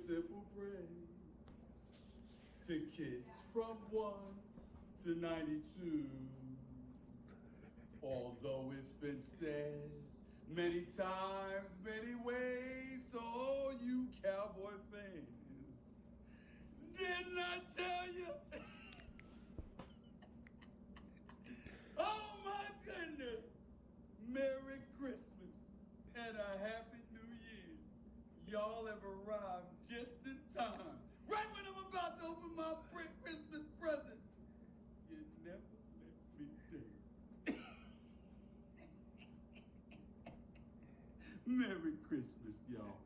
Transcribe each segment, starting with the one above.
simple praise to kids from 1 to 92. Although it's been said many times, many ways to all you cowboy fans, didn't I tell you? Oh my goodness! Merry Christmas and a Happy New Year. Y'all have arrived just in time. Right when I'm about to open my Christmas presents. You never let me down. Merry Christmas, y'all.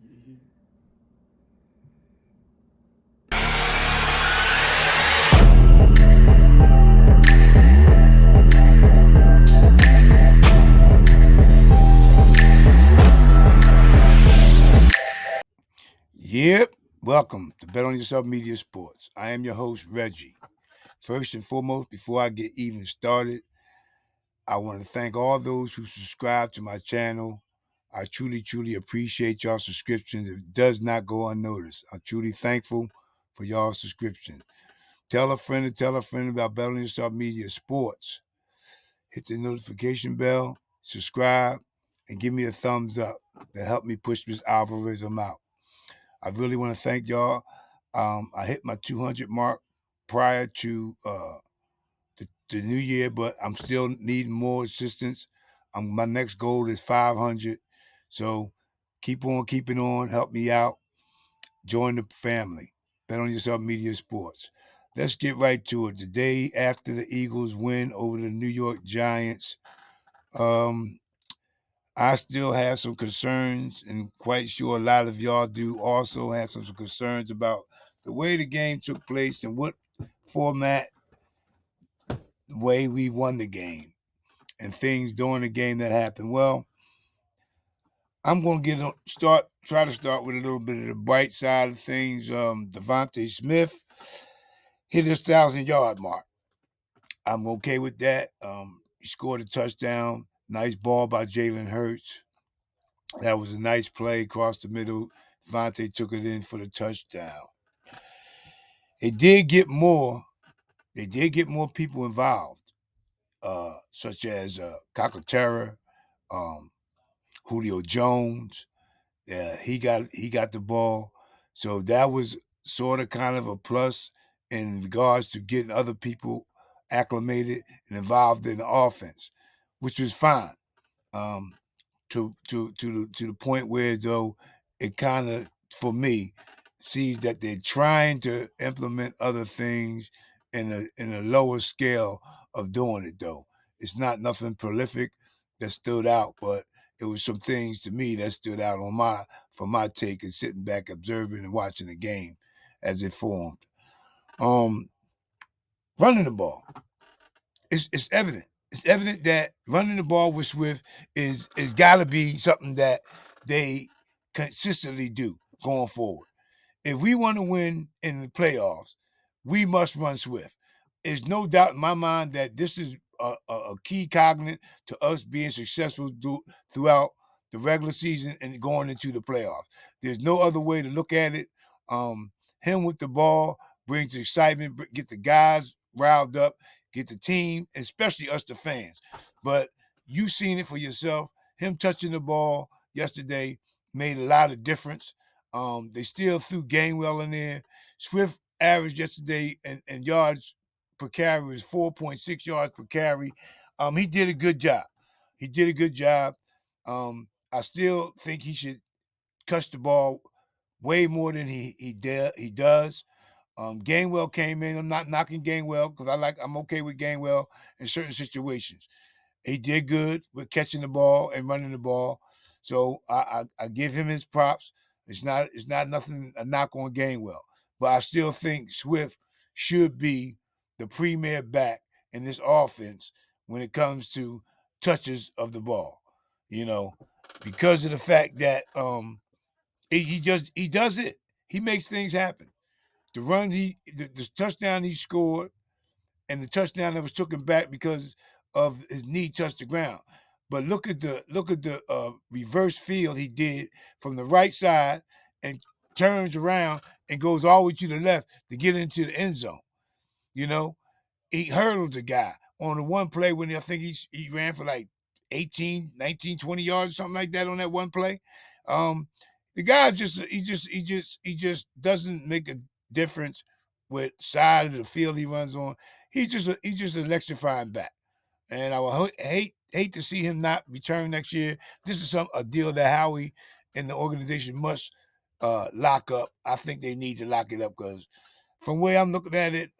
You hear? Yep. Welcome to Bet on Yourself Media Sports. I am your host, Reggie. First and foremost, before I get even started, I want to thank all those who subscribe to my channel. I truly, truly appreciate y'all subscription. It does not go unnoticed. I'm truly thankful for y'all subscription. Tell a friend to tell a friend about Bet on Yourself Media Sports. Hit the notification bell, subscribe, and give me a thumbs up to help me push this algorithm out. I really want to thank y'all. I hit my 200 mark prior to the new year, but I'm still needing more assistance. My next goal is 500. So keep on keeping on. Help me out. Join the family. Bet on Yourself Media Sports. Let's get right to it. The day after the Eagles win over the New York Giants, um, I still have some concerns, and quite sure a lot of y'all do also have some concerns about the way the game took place and what format, the way we won the game, and things during the game that happened. Well, I'm going to try to start with a little bit of the bright side of things. Devontae Smith hit his 1,000-yard mark. I'm okay with that. He scored a touchdown. Nice ball by Jalen Hurts. That was a nice play across the middle. Devontae took it in for the touchdown. They did get more. They did get more people involved, such as Calcaterra, um, Julio Jones. He got the ball, so that was sort of kind of a plus in regards to getting other people acclimated and involved in the offense, which was fine. Um, to the point where though it kind of for me sees that they're trying to implement other things in a lower scale of doing it though. It's not nothing prolific that stood out, but it was some things to me that stood out on my take and sitting back observing and watching the game as it formed. Um Running the ball. It's evident. It's evident that running the ball with Swift is got to be something that they consistently do going forward. If we want to win in the playoffs, we must run Swift. There's no doubt in my mind that this is a key cognate to us being successful throughout the regular season and going into the playoffs. There's no other way to look at it. Him with the ball brings excitement, get the guys riled up, get the team, especially us, the fans. But you seen it for yourself. Him touching the ball yesterday made a lot of difference. They still threw Gainwell in there. Swift averaged yesterday and yards per carry was 4.6 yards per carry. He did a good job. He did a good job. I still think he should touch the ball way more than he does. Gainwell came in. I'm not knocking Gainwell because I'm okay with Gainwell in certain situations. He did good with catching the ball and running the ball. So I give him his props. It's not nothing a knock on Gainwell. But I still think Swift should be the premier back in this offense when it comes to touches of the ball. You know, because of the fact that he does it. He makes things happen. The touchdown he scored and the touchdown that was taken back because of his knee touched the ground. But look at the reverse field he did from the right side and turns around and goes all the way to the left to get into the end zone. You know, he hurdled the guy on the one play when I think he ran for like 18, 19, 20 yards, something like that on that one play. The guy just doesn't make a difference with side of the field he runs on. He's just an electrifying back. And I would hate to see him not return next year. This is a deal that Howie and the organization must lock up. I think they need to lock it up because from where I'm looking at it,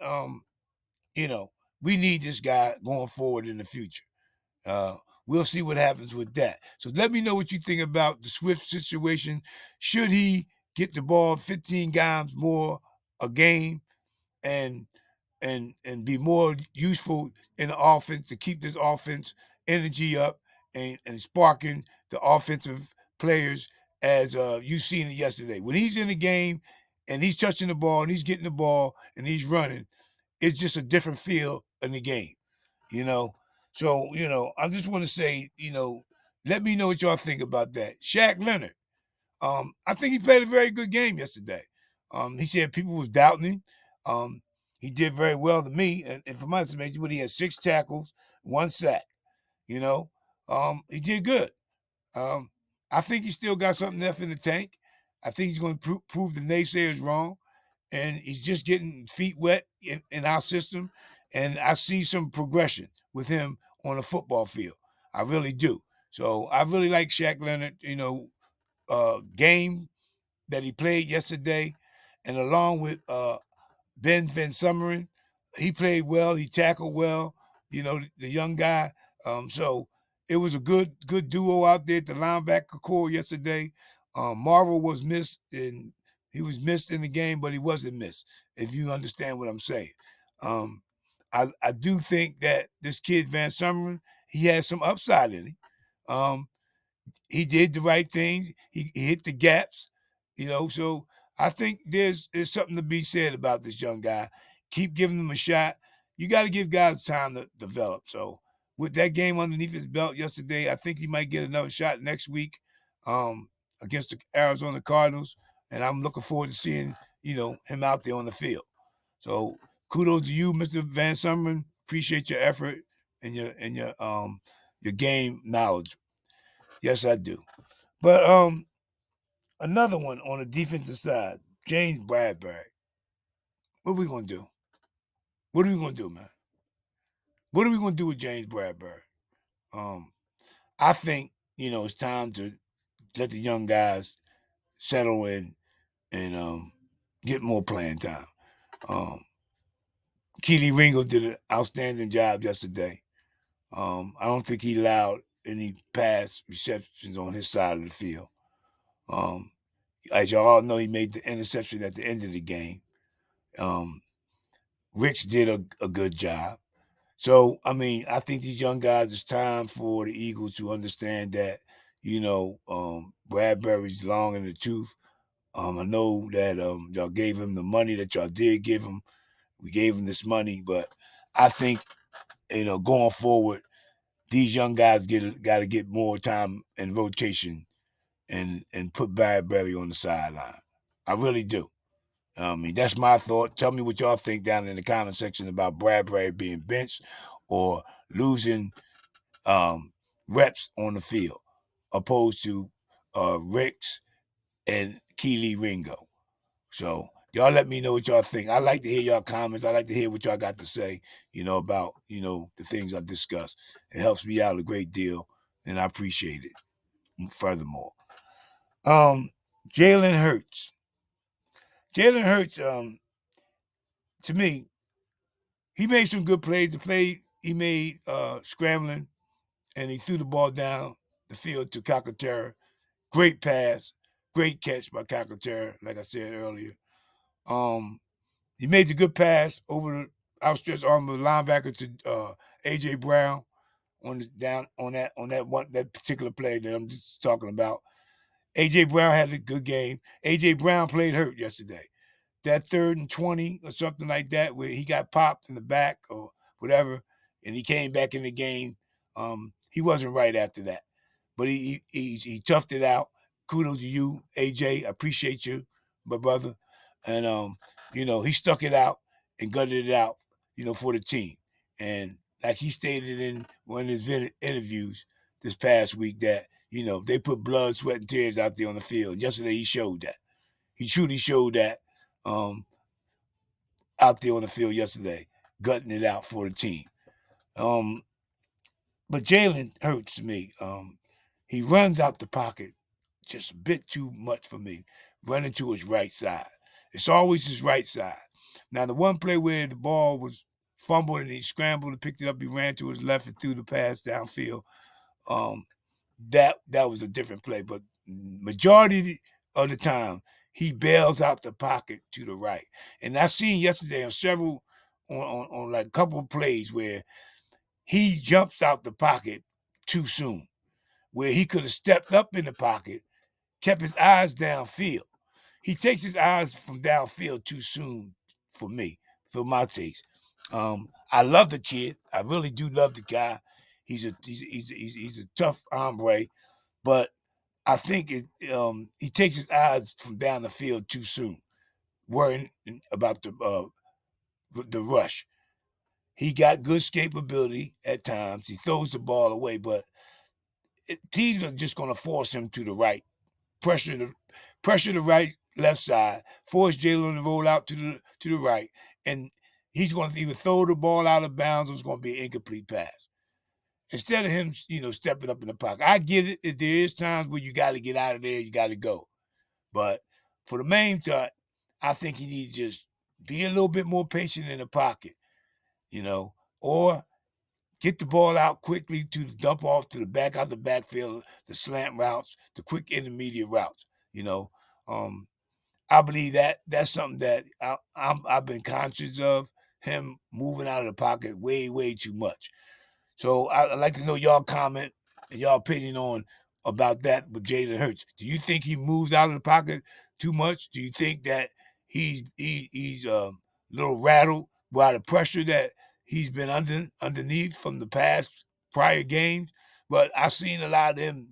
we need this guy going forward in the future. We'll see what happens with that. So let me know what you think about the Swift situation. Should he get the ball 15 times more a game and be more useful in the offense to keep this offense energy up and sparking the offensive players as you seen it yesterday. When he's in the game and he's touching the ball and he's getting the ball and he's running, it's just a different feel in the game, you know. So, I just want to say, let me know what y'all think about that. Shaq Leonard, I think he played a very good game yesterday. He said people was doubting him. He did very well to me, and from my estimation, he had 6 tackles, 1 sack. He did good. I think he still got something left in the tank. I think he's going to prove the naysayers wrong, and he's just getting feet wet in our system. And I see some progression with him on the football field. I really do. So I really like Shaq Leonard. Game that he played yesterday, and along with Ben Van Summeren, he played well. He tackled well. The young guy. So it was a good duo out there at the linebacker core yesterday. Marvel was missed, and he was missed in the game, but he wasn't missed. If you understand what I'm saying, I do think that this kid Van Summeren, he has some upside in him. He did the right things. He hit the gaps, So I think there's something to be said about this young guy. Keep giving him a shot. You got to give guys time to develop. So with that game underneath his belt yesterday, I think he might get another shot next week against the Arizona Cardinals, and I'm looking forward to seeing him out there on the field. So kudos to you, Mr. Van Summeren. Appreciate your effort and your game knowledge. Yes, I do. But another one on the defensive side, James Bradberry. What are we gonna do? What are we gonna do, man? What are we gonna do with James Bradberry? I think it's time to let the young guys settle in and get more playing time. Keely Ringo did an outstanding job yesterday. I don't think he allowed any pass receptions on his side of the field. As y'all all know, he made the interception at the end of the game. Rich did a good job. So, I think these young guys, it's time for the Eagles to understand that, Bradberry's long in the tooth. I know that y'all gave him the money that y'all did give him. We gave him this money, but I think, going forward, these young guys got to get more time in rotation and put Bradberry on the sideline. I really do. That's my thought. Tell me what y'all think down in the comment section about Bradberry being benched or losing reps on the field, opposed to Ricks and Keely Ringo. So y'all let me know what y'all think. I like to hear y'all comments. I like to hear what y'all got to say, about, the things I discussed. It helps me out a great deal, and I appreciate it. Furthermore, Jalen Hurts. Jalen Hurts, to me, he made some good plays. The play he made scrambling, and he threw the ball down the field to Calcaterra. Great pass, great catch by Calcaterra, like I said earlier. He made the good pass over the outstretched arm of the linebacker to AJ Brown on that particular play that I'm just talking about. AJ Brown had a good game. AJ Brown played hurt yesterday. That 3rd and 20 or something like that, where he got popped in the back or whatever, and he came back in the game. He wasn't right after that, but he toughed it out. Kudos to you, AJ. I appreciate you, my brother, and he stuck it out and gutted it out, for the team. And like he stated in one of his interviews this past week that they put blood, sweat, and tears out there on the field. Yesterday he showed that. He truly showed that out there on the field yesterday, gutting it out for the team. But Jalen Hurts to me. He runs out the pocket just a bit too much for me, running to his right side. It's always his right side. Now, the one play where the ball was fumbled and he scrambled and picked it up, he ran to his left and threw the pass downfield. That was a different play. But majority of the time, he bails out the pocket to the right. And I seen yesterday on several, on like a couple of plays where he jumps out the pocket too soon, where he could have stepped up in the pocket, kept his eyes downfield. He takes his eyes from downfield too soon for me, for my taste. I love the kid. I really do love the guy. He's a tough hombre, but I think he takes his eyes from down the field too soon, worrying about the rush. He got good escapability at times. He throws the ball away, but teams are just going to force him to the right, pressure the right left side, force Jalen to roll out to the right, and he's going to either throw the ball out of bounds or it's going to be an incomplete pass. Instead of him, stepping up in the pocket. I get it. There is times where you got to get out of there, you got to go. But for the main part, I think he needs to just be a little bit more patient in the pocket, or get the ball out quickly to the dump off to the back out the backfield, the slant routes, the quick intermediate routes. I believe that's something that I've been conscious of, him moving out of the pocket way, way too much. So I'd like to know y'all comment and y'all opinion on about that with Jalen Hurts. Do you think he moves out of the pocket too much? Do you think that he's a little rattled by the pressure that he's been underneath from the past prior games? But I seen a lot of him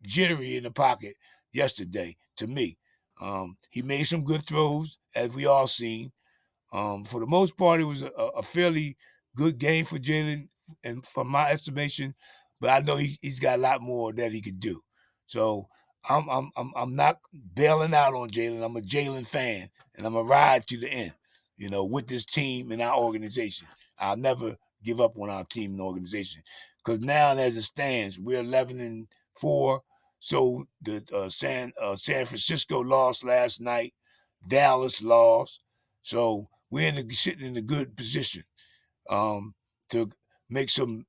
jittery in the pocket yesterday to me. He made some good throws, as we all seen. For the most part, it was a fairly good game for Jalen, and from my estimation, but I know he's got a lot more that he could do. So I'm not bailing out on Jalen. I'm a Jalen fan, and I'm a ride to the end, with this team and our organization. I'll never give up on our team and organization, because now, as it stands, we're 11-4. So the San Francisco lost last night. Dallas lost. So we're sitting in a good position to make some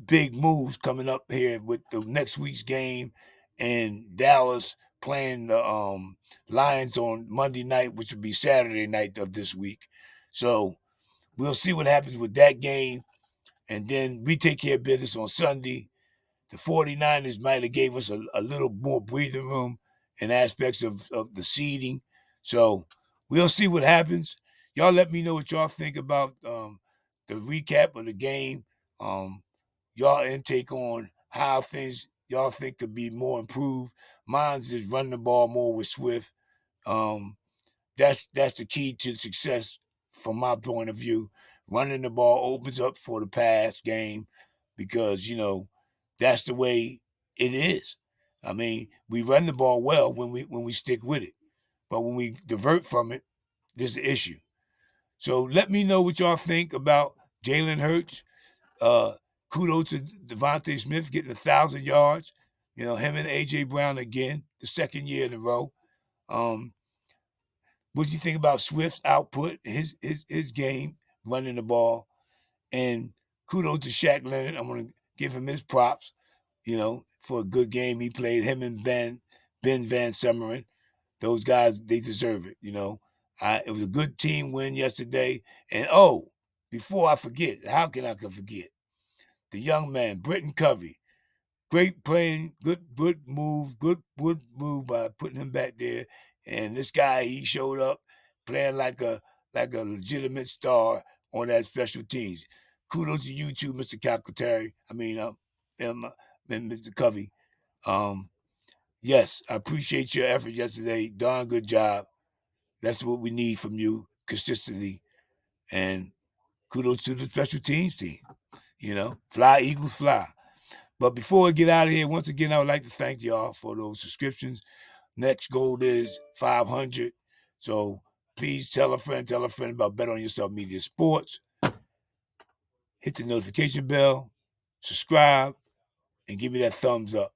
big moves coming up here with the next week's game and Dallas playing the Lions on Monday night, which would be Saturday night of this week. So we'll see what happens with that game. And then we take care of business on Sunday. The 49ers might have gave us a little more breathing room in aspects of the seeding. So we'll see what happens. Y'all let me know what y'all think about the recap of the game. Y'all intake on how things y'all think could be more improved. Mine's is running the ball more with Swift. That's the key to success from my point of view. Running the ball opens up for the pass game because, that's the way it is. I mean, we run the ball well when we stick with it. But when we divert from it, there's an issue. So let me know what y'all think about Jalen Hurts. Kudos to Devontae Smith getting 1,000 yards. Him and A.J. Brown again, the second year in a row. What do you think about Swift's output, his game, running the ball? And kudos to Shaq Leonard. I'm going to give him his props, for a good game he played. Him and Ben Van Sumeren. Those guys, they deserve it, It was a good team win yesterday. And, before I forget, how can I forget? The young man, Britton Covey. Great playing, good move by putting him back there. And this guy, he showed up playing like a legitimate star on that special teams. Kudos to you too, Mr. Calcaterra. Mr. Covey. Yes, I appreciate your effort yesterday. Darn good job. That's what we need from you consistently. And kudos to the special teams team. Fly, Eagles, fly. But before I get out of here, once again, I would like to thank y'all for those subscriptions. Next goal is 500. So please tell a friend about Bet On Yourself Media Sports. Hit the notification bell, subscribe, and give me that thumbs up.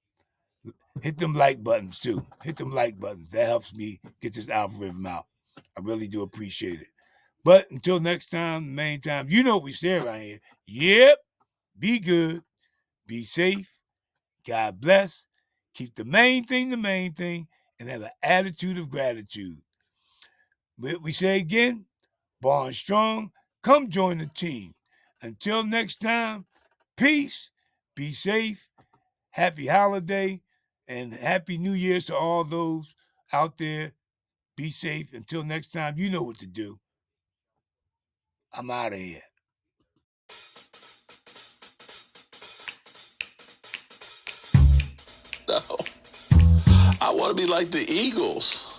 Hit them like buttons too. Hit them like buttons. That helps me get this algorithm out. I really do appreciate it. But until next time, main time, you know what we say around here. Yep. Be good. Be safe. God bless. Keep the main thing, and have an attitude of gratitude. We say again, born strong, come join the team. Until next time, peace, be safe, happy holiday, and happy New Year's to all those out there. Be safe. Until next time, you know what to do. I'm out of here. No. I want to be like the Eagles.